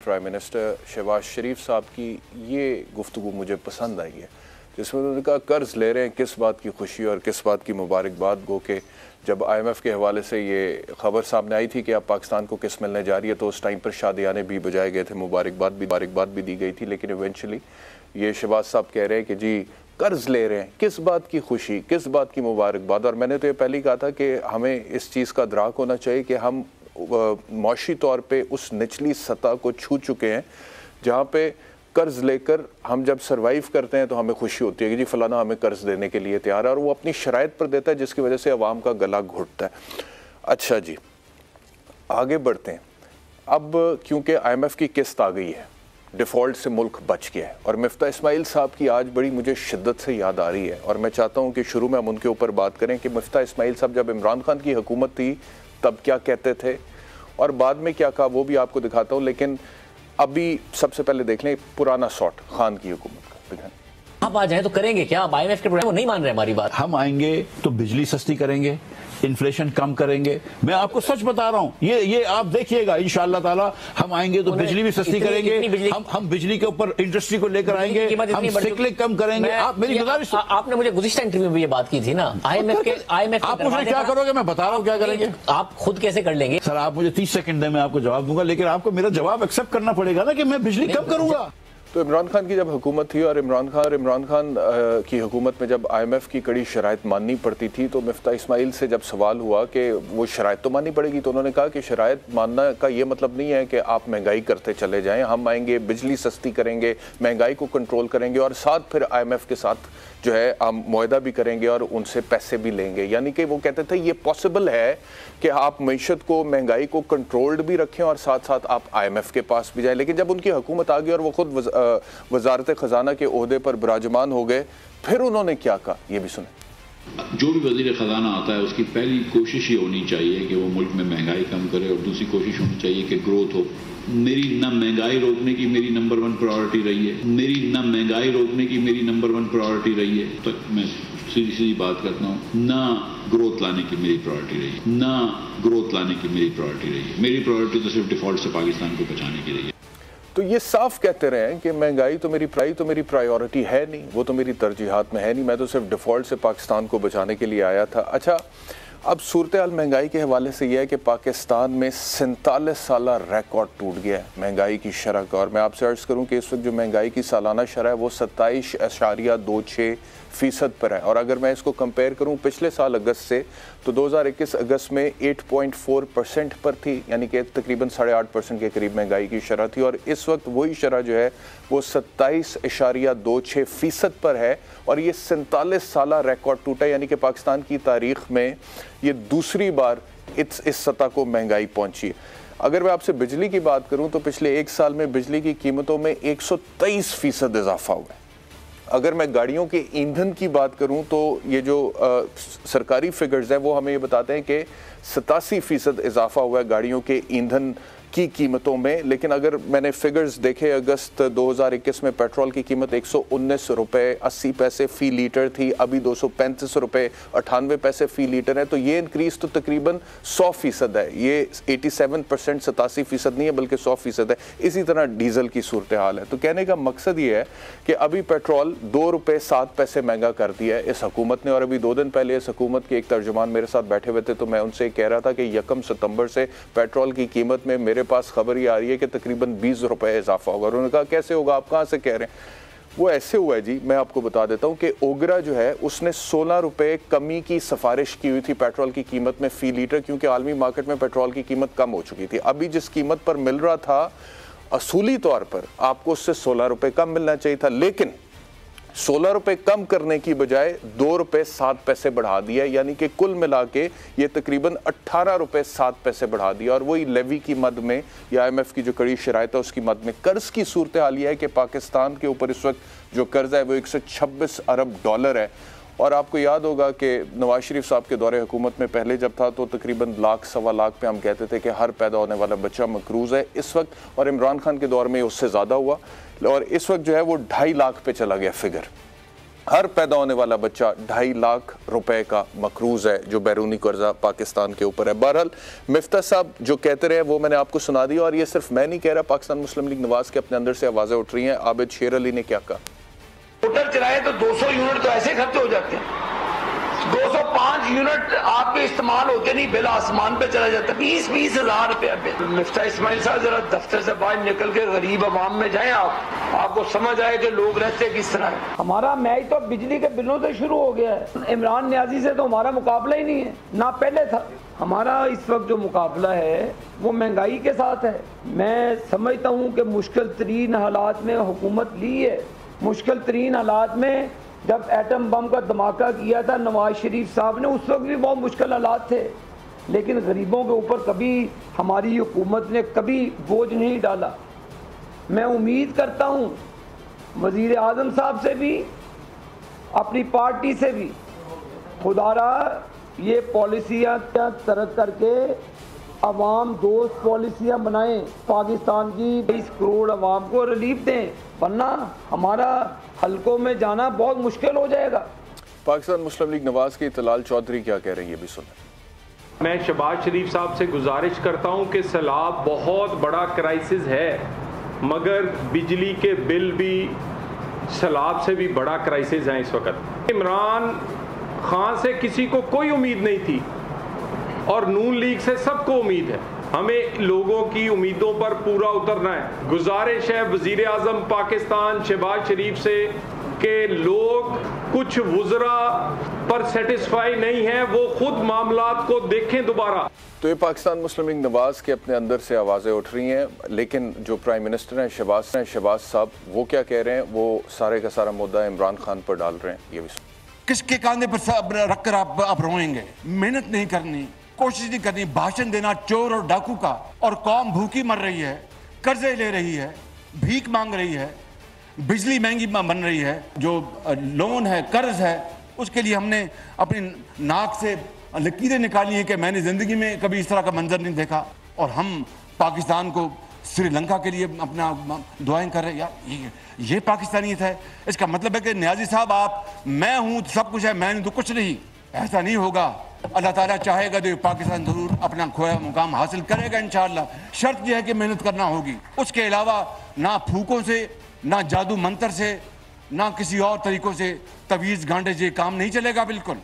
Prime minister Shahbaz शरीफ साहब की ये गुफ्तगू मुझे पसंद आई है, जिसमें उन्होंने कहा कर्ज़ ले रहे हैं, किस बात की खुशी और किस बात की मुबारकबाद। गो के जब IMF के हवाले से ये ख़बर सामने आई थी कि अब पाकिस्तान को किस्त मिलने जा रही है, तो उस टाइम पर शादियाने भी बजाए गए थे, मुबारकबाद भी दी गई थी। लेकिन इवेंचुअली ये शहबाज साहब कह रहे हैं कि जी कर्ज़ ले रहे हैं, किस बात की खुशी, किस बात की मुबारकबाद। और मैंने तो ये पहले ही कहा था कि हमें इस चीज़ का अदराक होना चाहिए कि हम मौशी तौर पे उस निचली सतह को छू चुके हैं जहाँ पे कर्ज़ लेकर हम जब सरवाइव करते हैं तो हमें खुशी होती है कि जी फलाना हमें कर्ज़ देने के लिए तैयार है, और वो अपनी शराइत पर देता है जिसकी वजह से अवाम का गला घुटता है। अच्छा जी, आगे बढ़ते हैं। अब क्योंकि IMF की किस्त आ गई है, डिफ़ॉल्ट से मुल्क बच गया है, और मिफ्ता इस्माइल साहब की आज बड़ी मुझे शिद्दत से याद आ रही है, और मैं चाहता हूँ कि शुरू में हम उनके ऊपर बात करें कि मिफ्ता इस्माइल साहब जब इमरान खान की हुकूमत थी तब क्या कहते थे और बाद में क्या कहा, वो भी आपको दिखाता हूँ। लेकिन अभी सबसे पहले देख लें पुराना शॉट खान की हुकूमत का, दिखाएं। आप आ जाए तो करेंगे क्या? आप IMF के प्रोग्राम वो नहीं मान रहे हमारी बात। हम आएंगे तो बिजली सस्ती करेंगे, इन्फ्लेशन कम करेंगे। मैं आपको सच बता रहा हूँ, ये आप देखिएगा इंशाअल्लाह ताला हम आएंगे तो बिजली भी सस्ती करेंगे, हम बिजली के ऊपर इंडस्ट्री को लेकर आएंगे, हम सिकले कम करेंगे। आप मेरी गुजारिश, आपने मुझे गुज़िश्ता इंटरव्यू में ये बात की थी ना, IMF आप मुझे क्या करोगे, मैं बता रहा हूँ क्या करेंगे। आप खुद कैसे कर लेंगे? सर आप मुझे 30 सेकंड में आपको जवाब दूंगा, लेकिन आपको मेरा जवाब एक्सेप्ट करना पड़ेगा ना कि मैं बिजली कम करूंगा। तो इमरान खान की जब हुकूमत थी और इमरान खान की हुकूमत में जब IMF की कड़ी शराइत माननी पड़ती थी, तो मिफ्ता इस्माइल से जब सवाल हुआ कि वो शराइत तो माननी पड़ेगी, तो उन्होंने कहा कि शराइत मानना का ये मतलब नहीं है कि आप महंगाई करते चले जाएं, हम आएंगे बिजली सस्ती करेंगे, महंगाई को कंट्रोल करेंगे और साथ फिर IMF के साथ जो है हम मुआहदा भी करेंगे और उनसे पैसे भी लेंगे। यानी कि वो कहते थे ये पॉसिबल है कि आप मईशत को, महंगाई को कंट्रोल्ड भी रखें और साथ साथ आप IMF के पास भी जाएं। लेकिन जब उनकी हुकूमत आ गई और वो खुद वजारत खजाना के ओहदे पर विराजमान हो गए, फिर उन्होंने क्या कहा, ये भी सुने। जो भी वजीर खजाना आता है उसकी पहली कोशिश ये होनी चाहिए कि वो मुल्क में महंगाई कम करे, और दूसरी कोशिश होनी चाहिए कि ग्रोथ हो। मेरी ना महंगाई रोकने की मेरी नंबर 1 प्रायोरिटी रही है, मेरी ना महंगाई रोकने की मेरी नंबर 1 प्रायोरिटी रही है, तो मैं सीधी बात करता हूँ, ना ग्रोथ लाने की मेरी प्रायोरिटी रही है, ना ग्रोथ लाने की मेरी प्रायोरिटी रही है। मेरी प्रायोरिटी तो सिर्फ डिफॉल्ट से पाकिस्तान को बचाने की रही है। तो ये साफ कहते रहे कि महंगाई तो मेरी प्रायोरिटी है नहीं, वो तो मेरी तरजीहात में है नहीं, मैं तो सिर्फ डिफ़ॉल्ट से पाकिस्तान को बचाने के लिए आया था। अच्छा, अब सूरत हाल महंगाई के हवाले से यह है कि पाकिस्तान में 47 साला रिकॉर्ड टूट गया है महंगाई की शरह का। और मैं आपसे अर्ज़ करूं कि इस वक्त जो महंगाई की सालाना शरह है वो 27.26% पर है। और अगर मैं इसको कंपेयर करूं पिछले साल अगस्त से, तो 2021 अगस्त में 8.4% पर थी, यानी कि तकरीबन 8.5% के करीब महंगाई की शरह थी। और इस वक्त वही शरह जो है वो 27.26% पर है, और ये 47 साला रिकॉर्ड टूटा, यानी कि पाकिस्तान की तारीख में ये दूसरी बार इस सतह को महंगाई पहुंची। अगर मैं आपसे बिजली की बात करूं तो पिछले एक साल में बिजली की कीमतों में 123% इजाफा हुआ है। अगर मैं गाड़ियों के ईंधन की बात करूं तो ये जो सरकारी फिगर्स हैं वो हमें ये बताते हैं कि 87% इजाफा हुआ है गाड़ियों के ईंधन की कीमतों में। लेकिन अगर मैंने फिगर्स देखे, अगस्त 2021 में पेट्रोल की कीमत 119 रुपये 80 पैसे फ़ी लीटर थी, अभी 235 रुपये 98 पैसे फ़ी लीटर है। तो ये इंक्रीज़ तो तकरीबन 100% है, ये 87% 87% नहीं है बल्कि 100% है। इसी तरह डीज़ल की सूरत हाल है। तो कहने का मकसद ये है कि अभी पेट्रोल 2 रुपये 7 पैसे महंगा कर दिया है इस हुकूमत ने। और अभी 2 दिन पहले इस हुकूमत के एक तर्जुमान मेरे साथ बैठे हुए थे, तो मैं उनसे कह रहा था कि 1 सितंबर से पेट्रोल की कीमत में मेरे पास खबर ये आ रही है कि तकरीबन 20 रुपये इजाफा होगा। उन्होंने कहा कैसे होगा, आप कहाँ से कह रहे हैं? वो ऐसे हुआ है जी, मैं आपको बता देता हूँ कि ओगरा जो है उसने 16 रुपये कमी की सिफारिश की हुई थी पेट्रोल की कीमत में फ़ी लीटर, क्योंकि आलमी मार्केट में पेट्रोल की कीमत कम हो चुकी थी। अभी जिस कीमत पर मिल रहा था असूली तौर पर आपको उससे 16 रुपये कम मिलना चाहिए था, लेकिन 16 रुपये कम करने की बजाय 2 रुपये 7 पैसे बढ़ा दिया, यानी कि कुल मिला के ये तकरीबन 18 रुपये 7 पैसे बढ़ा दिया। और वही लेवी की मद में या IMF की जो कड़ी शराइत है उसकी मद में कर्ज की सूरत हाल ये है कि पाकिस्तान के ऊपर इस वक्त जो कर्ज है वो 126 अरब डॉलर है। और आपको याद होगा कि नवाज शरीफ साहब के दौरे हुकूमत में पहले जब था तो तकरीबन लाख सवा लाख पे हम कहते थे कि हर पैदा होने वाला बच्चा मकरूज़ है इस वक्त, और इमरान खान के दौर में उससे ज़्यादा हुआ, और इस वक्त जो है वो 2.5 लाख पे चला गया फिगर। हर पैदा होने वाला बच्चा 2.5 लाख रुपए का मकरूज है जो बैरूनी कर्जा पाकिस्तान के ऊपर है। बहरहाल मिफ्ता साहब जो कहते रहे वो मैंने आपको सुना दिया, और ये सिर्फ मैं नहीं कह रहा, पाकिस्तान मुस्लिम लीग नवाज के अपने अंदर से आवाजें उठ रही हैं। आबिद शेर अली ने क्या कहा? मोटर चलाए तो 200 यूनिट तो ऐसे खर्च हो जाते हैं, 205 यूनिट आपके इस्तेमाल होते नहीं, बिल आसमान पे चला जाता है, 20-20 हजार रुपया बिल। मिफ्ता इस्माइल साहब जरा दफ्तर से बाहर निकल के गरीब अवाम में जाएं, आपको समझ आए कि लोग रहते किस तरह है। हमारा मैच तो बिजली के बिलों से शुरू हो गया है। इमरान न्याजी से तो हमारा मुकाबला ही नहीं है, ना पहले था। हमारा इस वक्त जो मुकाबला है वो महंगाई के साथ है। मैं समझता हूँ कि मुश्किल तरीन हालात में हुकूमत ली है। मुश्किल तरीन हालात में जब एटम बम का धमाका किया था नवाज शरीफ साहब ने, उस वक्त भी बहुत मुश्किल हालात थे, लेकिन गरीबों के ऊपर कभी हमारी हुकूमत ने कभी बोझ नहीं डाला। मैं उम्मीद करता हूँ वज़ीर आज़म साहब से भी, अपनी पार्टी से भी, खुदारा ये पॉलिसियाँ तरक करके अवाम दोस्त पॉलिसियाँ बनाएं, पाकिस्तान की 20 करोड़ अवाम को रिलीफ दें, वरना हमारा हलकों में जाना बहुत मुश्किल हो जाएगा। पाकिस्तान मुस्लिम लीग नवाज की तलाल चौधरी क्या कह रही है, भी सुने। मैं शहबाज शरीफ साहब से गुजारिश करता हूं कि सैलाब बहुत बड़ा क्राइसिस है, मगर बिजली के बिल भी सैलाब से भी बड़ा क्राइसिस है इस वक्त। इमरान खान से किसी को कोई उम्मीद नहीं थी और नून लीग से सबको उम्मीद है। हमें लोगों की उम्मीदों पर पूरा उतरना है। गुजारिश है वजीर आज़म पाकिस्तान शहबाज शरीफ से कि लोग कुछ वुज़रा पर सेटिस्फाई नहीं है, वो खुद मामलात को देखें दोबारा। तो ये पाकिस्तान मुस्लिम लीग नवाज के अपने अंदर से आवाज़ें उठ रही हैं, लेकिन जो प्राइम मिनिस्टर हैं शहबाज साहब, वो क्या कह रहे हैं? वो सारे का सारा मुद्दा इमरान खान पर डाल रहे हैं। ये भी किसके कांधे पर रख कर आप रोएंगे? मेहनत नहीं करनी, कोशिश नहीं करनी, भाषण देना चोर और डाकू का, और कौम भूखी मर रही है, कर्जे ले रही है, भीख मांग रही है, बिजली महंगी बन रही है, जो लोन है, कर्ज है, उसके लिए हमने अपनी नाक से लकीरें निकाली हैं कि मैंने जिंदगी में कभी इस तरह का मंजर नहीं देखा। और हम पाकिस्तान को श्रीलंका के लिए अपना दुआएं कर रहे हैं। यार ये पाकिस्तानियत है। इसका मतलब है कि न्याजी साहब आप, मैं हूं तो सब कुछ है, मैं नहीं तो कुछ नहीं। ऐसा नहीं होगा। अल्लाह ताला चाहेगा तो पाकिस्तान जरूर अपना खोया मुकाम हासिल करेगा इंशाअल्लाह। शर्त यह है कि मेहनत करना होगी। उसके अलावा ना फूकों से, ना जादू मंत्र से, ना किसी और तरीकों से तवीज़ गांडे से काम नहीं चलेगा बिल्कुल।